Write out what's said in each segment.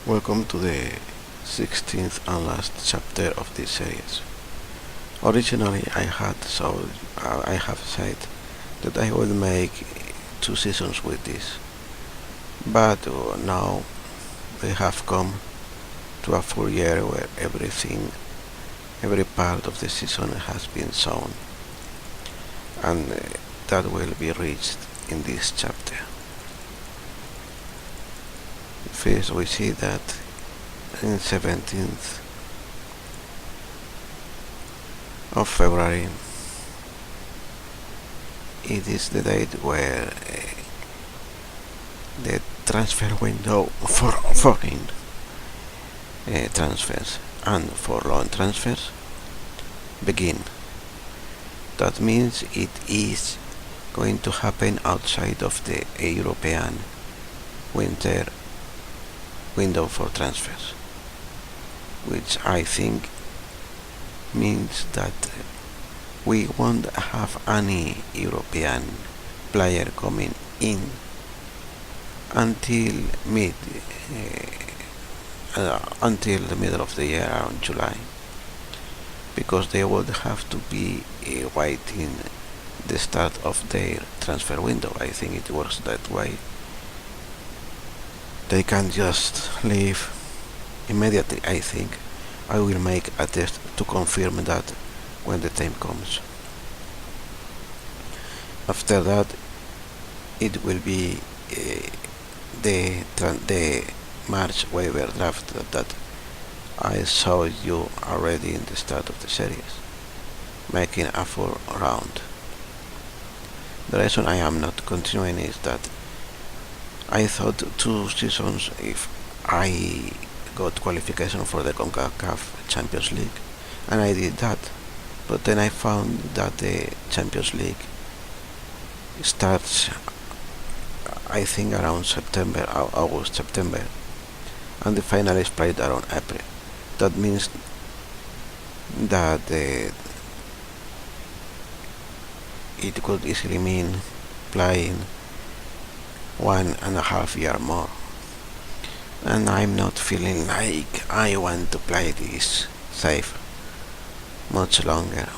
Welcome to the 16th and last chapter of this series. Originally, I have said that I will make 2 seasons with this, but now we have come to a full year where every part of the season has been shown, and that will be reached in this chapter. First, we see that in 17th of February, it is the date where the transfer window for foreign transfers and for loan transfers begin. That means it is going to happen outside of the European winter window for transfers, which I think means that we won't have any European player coming in until until the middle of the year, around July, because they would have to be waiting the start of their transfer window. I think it works that way. They can just leave immediately. I think I will make a test to confirm that when the time comes. After that, it will be the March waiver draft that I showed you already in the start of the series, making a full round. The reason I am not continuing is that I thought 2 seasons if I got qualification for the CONCACAF Champions League, and I did that, but then I found that the Champions League starts, I think, around August, September, and the final is played around April. That means that it could easily mean playing 1.5 years more, and I'm not feeling like I want to play this safe much longer.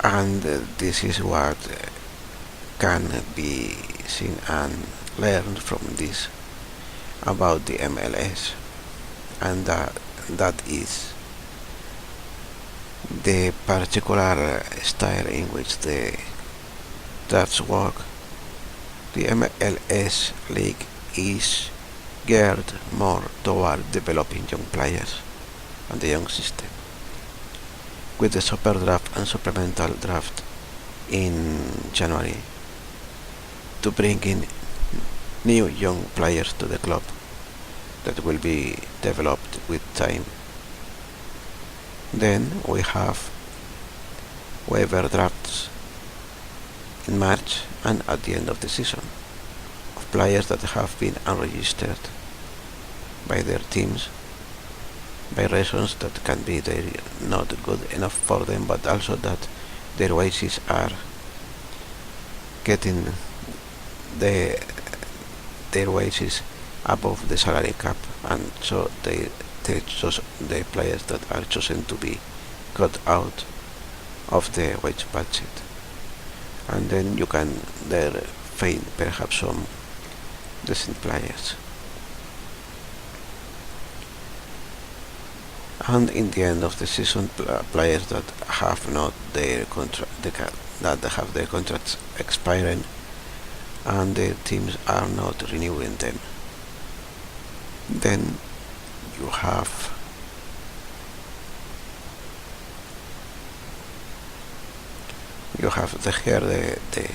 And this is what can be seen and learned from this about the MLS, and that is the particular style in which the drafts work. The MLS league is geared more toward developing young players and the young system, with the super draft and supplemental draft in January to bring in new young players to the club that will be developed with time. Then we have waiver drafts in March and at the end of the season of players that have been unregistered by their teams by reasons that can be not good enough for them, but also that their wages are getting their wages above the salary cap, and so the players that are chosen to be cut out of the wage budget, and then you can there find perhaps some decent players. And in the end of the season, players that have not their contracts expiring and the teams are not renewing them. Then you have the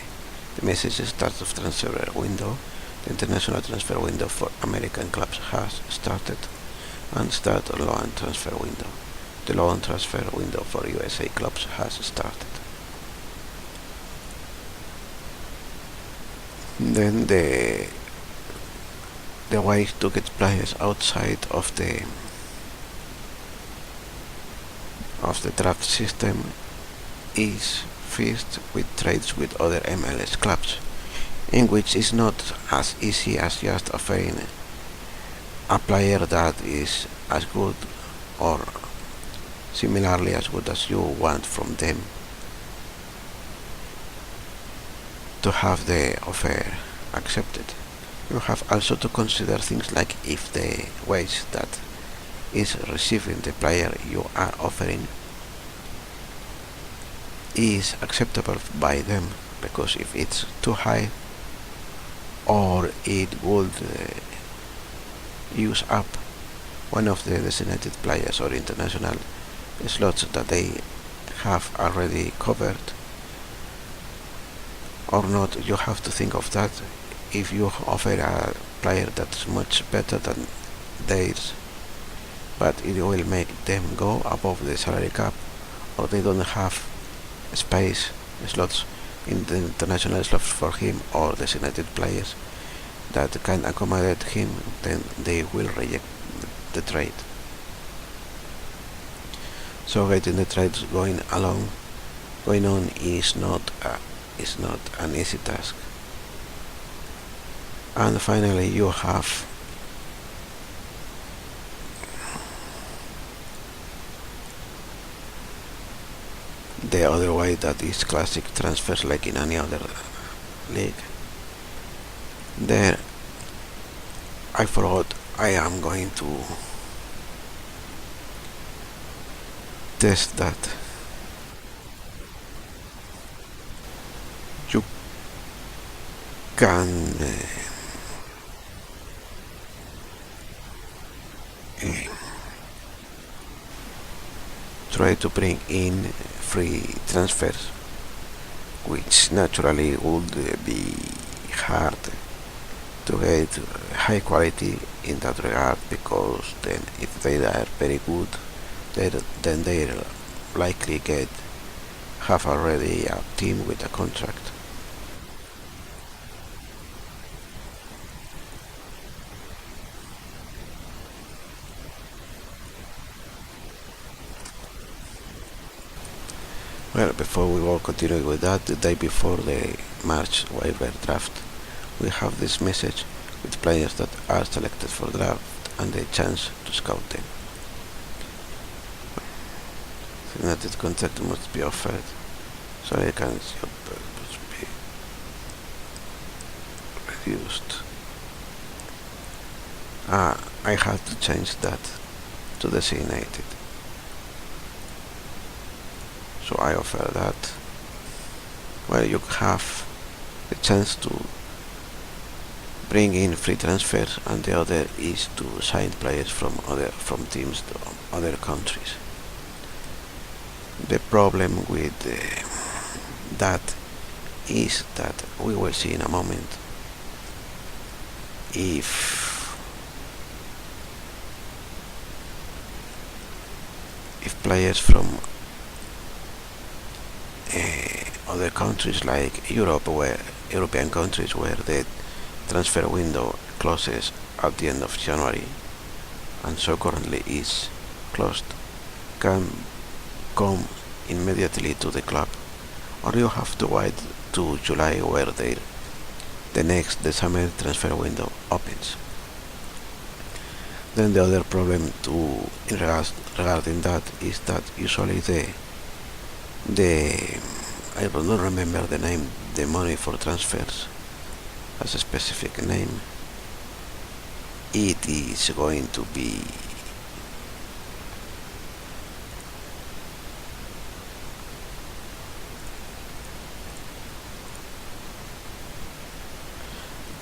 message start of transfer window. The international transfer window for American clubs has started, and start a loan transfer window. The loan transfer window for USA clubs has started. Then the way to get players outside of the draft system is first with trades with other MLS clubs. in which it's not as easy as just offering a player that is as good or similarly as good as you want from them to have the offer accepted. You have also to consider things like if the wage that is receiving the player you are offering is acceptable by them, because if it's too high or it would use up one of the designated players or international slots that they have already covered or not, you have to think of that. If you offer a player that's much better than theirs, but it will make them go above the salary cap, or they don't have space slots in the international slots for him or designated players that can accommodate him, then they will reject the trade. So getting the trades going on is not an easy task. And finally, you have the other way, that is classic transfers like in any other league. There, I forgot, I am going to test that. You can try to bring in free transfers, which naturally would be hard to get high quality in that regard, because then if they are very good, then they'll likely have already a team with a contract. Well, before we will continue with that, the day before the March waiver draft, we have this message with players that are selected for draft and the chance to scout them. Designated contract must be offered, so I can must be reduced. I had to change that to designated. So I offer that. Well, you have the chance to bring in free transfers, and the other is to sign players from teams to other countries. The problem with that is that we will see in a moment if players from other countries like European countries where the transfer window closes at the end of January, and so currently is closed, can come immediately to the club, or you have to wait to July where the summer transfer window opens. Then the other problem regarding that is that usually I don't remember the name, the money for transfers has a specific name. It is going to be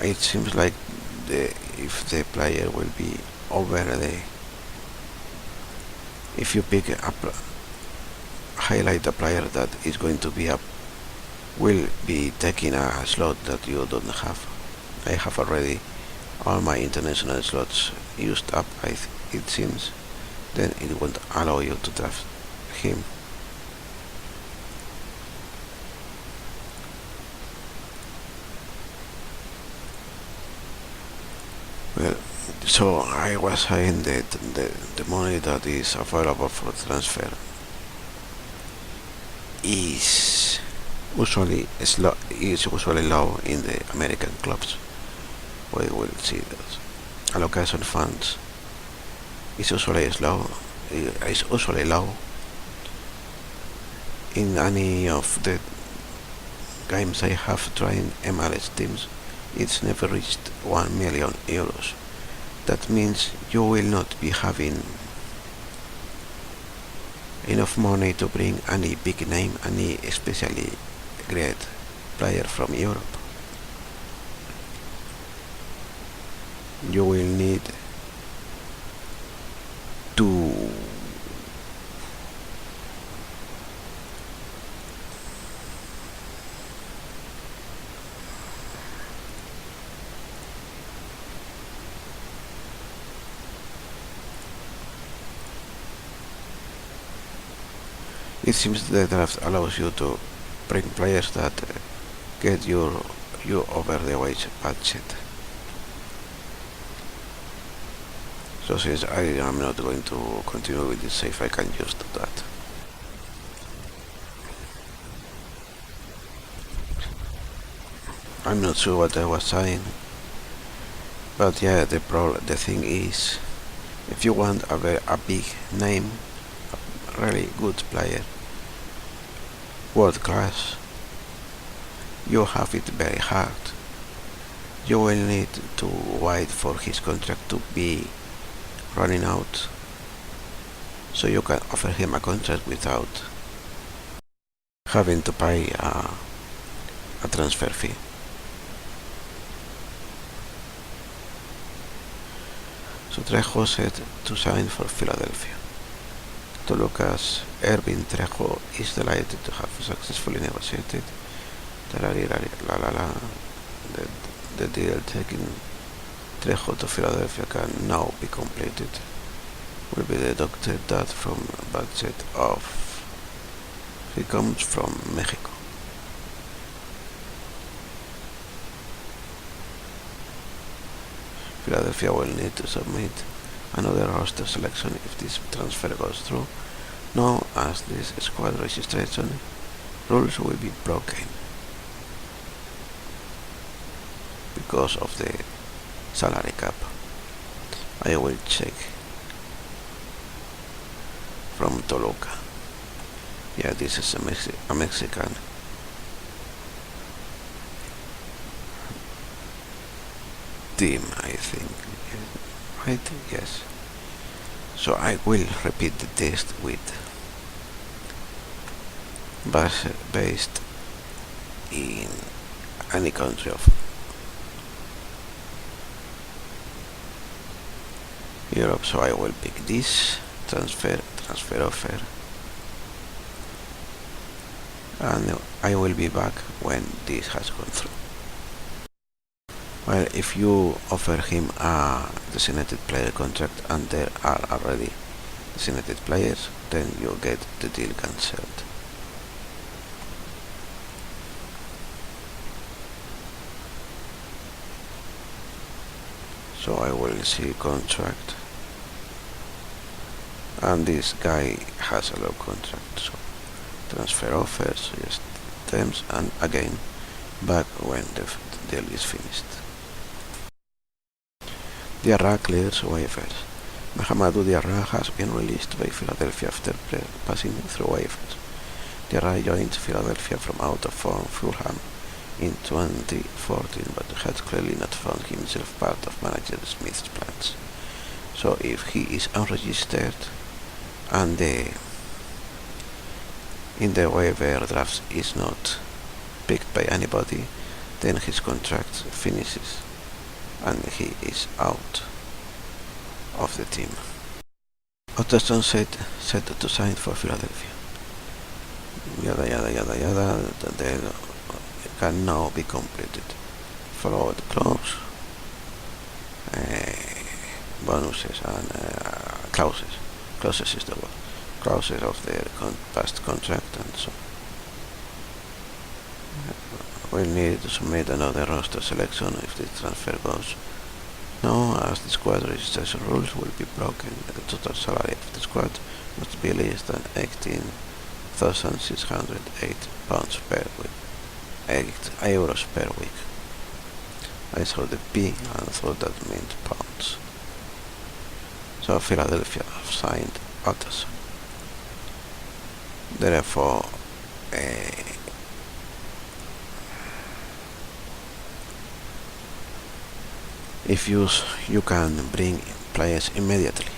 it seems like if the player will be over if you pick up highlight a player that is going to be up, will be taking a slot that you don't have. I have already all my international slots used up, it seems. Then it won't allow you to draft him. Well, so I was saying that the money that is available for transfer is is usually low in the American clubs. We will see that allocation funds is usually low in any of the games I have trained MLS teams. It's never reached 1 million euros. That means you will not be having enough money to bring any big name, any especially great player from Europe. You will need to it seems the draft allows you to bring players that get you over the wage budget. So since I am not going to continue with this if I can just do that. I'm not sure what I was saying, but yeah, the thing is, if you want a big name, a really good player, world class, you have it very hard. You will need to wait for his contract to be running out, so you can offer him a contract without having to pay a transfer fee. So Trejo set to sign for Philadelphia. Toluca's Ervin Trejo is delighted to have successfully negotiated. The deal taking Trejo to Philadelphia can now be completed. Will be deducted that from budget of he comes from Mexico. Philadelphia will need to submit another roster selection if this transfer goes through. Now, as this squad registration rules will be broken because of the salary cap. I will check from Toluca. Yeah, this is a Mexican team, I think. Right? Yes. So I will repeat the test with based in any country of Europe. So I will pick this transfer offer, and I will be back when this has gone through. Well, if you offer him a designated player contract and there are already designated players, then you get the deal cancelled. So I will see contract, and this guy has a low contract, so transfer offers, just terms, and again back when the deal is finished. Diarra clears waivers. Mahamadou Diarra has been released by Philadelphia after passing through waivers. Diarra joined Philadelphia from out of form Fulham in 2014, but had clearly not found himself part of manager Smith's plans. So if he is unregistered and in the waiver drafts is not picked by anybody, then his contract finishes and he is out of the team. Otterson set to sign for Philadelphia. Yada yada yada yada. The deal can now be completed. Follow the clause, bonuses and clauses. Clauses is the word. Clauses of the past contract and so. We'll need to submit another roster selection if the transfer goes. Now, as the squad registration rules will be broken, the total salary of the squad must be less than £18,608 per week. €8 per week. I saw the P and thought that meant pounds. So Philadelphia signed Otis. Therefore, if you can bring players immediately,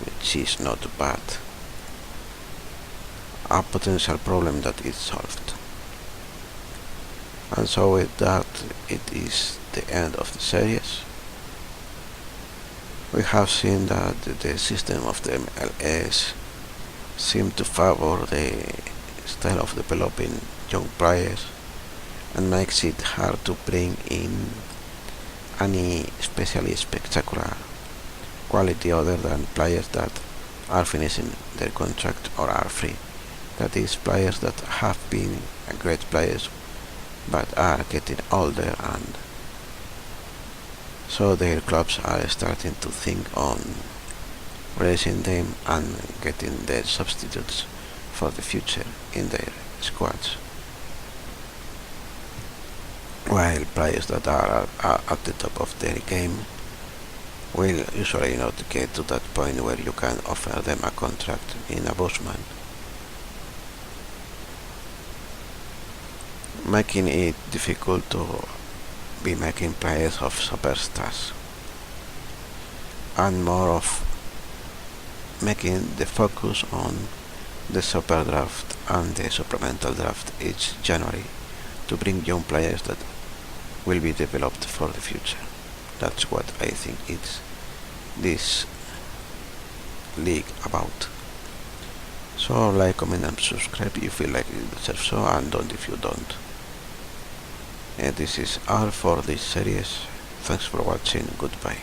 which is not bad. A potential problem that is solved. And so with that, it is the end of the series. We have seen that the system of the MLS seemed to favor the style of developing young players and makes it hard to bring in any especially spectacular quality other than players that are finishing their contract or are free. That is, players that have been great players but are getting older, and so their clubs are starting to think on releasing them and getting their substitutes for the future in their squads. While players that are at the top of their game will usually not get to that point where you can offer them a contract in a Bosman, making it difficult to be making players of superstars and more of making the focus on the super draft and the supplemental draft each January to bring young players that will be developed for the future. That's what I think it's this league about. So like, comment and subscribe if you like it deserves so, and don't if you don't. And this is all for this series. Thanks for watching. Goodbye.